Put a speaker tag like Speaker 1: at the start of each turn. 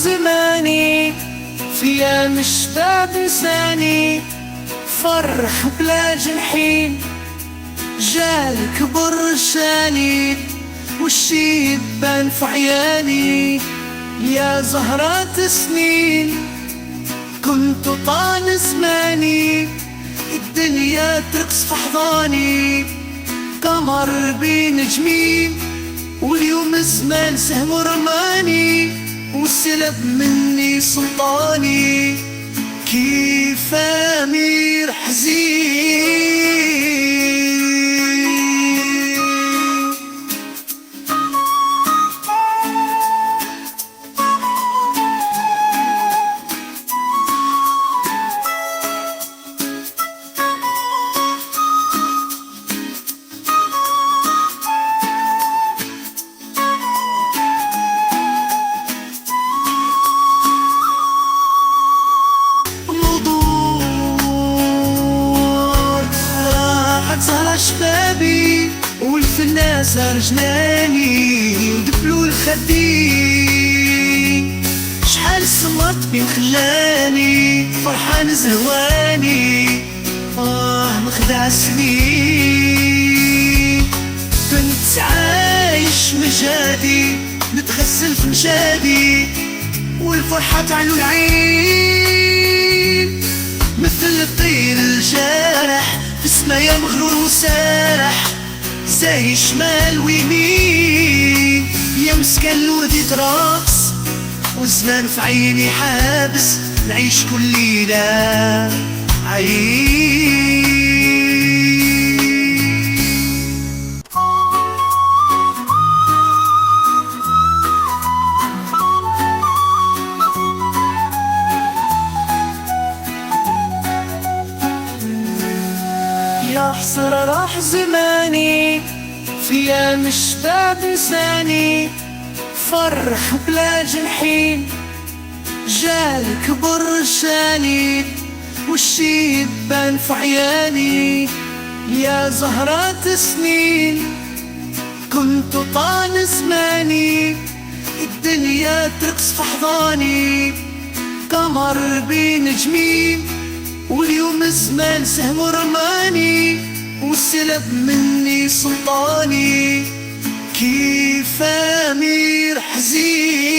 Speaker 1: زماني فيا مشتاق لساني، فرح بلا جرحين جالك برشاني، والشي يبان في عياني يا زهرة سنين. كنت طال زماني الدنيا ترقص في حضاني، قمر بين جميل واليوم الزمان سهم رماني، وسلب مني سلطاني كيف امير حزين. صار شبابي والفنان صار جناني، ودبلو الخدين شحال صمت بين خلاني فرحان زهواني. مخدع سنين كنت عايش مجادي، نتغسل في مشادي والفرحة تعلو العين، مثل الطير الجارح اسمه يا مغرور وسارح، زي شمال ويمين يا مسكن الورد يتراقص، والزمان في عيني حابس نعيش كل ليلة عين. يا حسرة راح زماني فيا مشتاق لساني، فرح بلا جرحين جالك برشاني، والشي يبان في عياني يا زهرة سنين. كنت طال زماني الدنيا ترقص في حضاني، قمر بين جميل واليوم الزمان سهم رماني، وسلب مني سلطاني كيف امير حزين.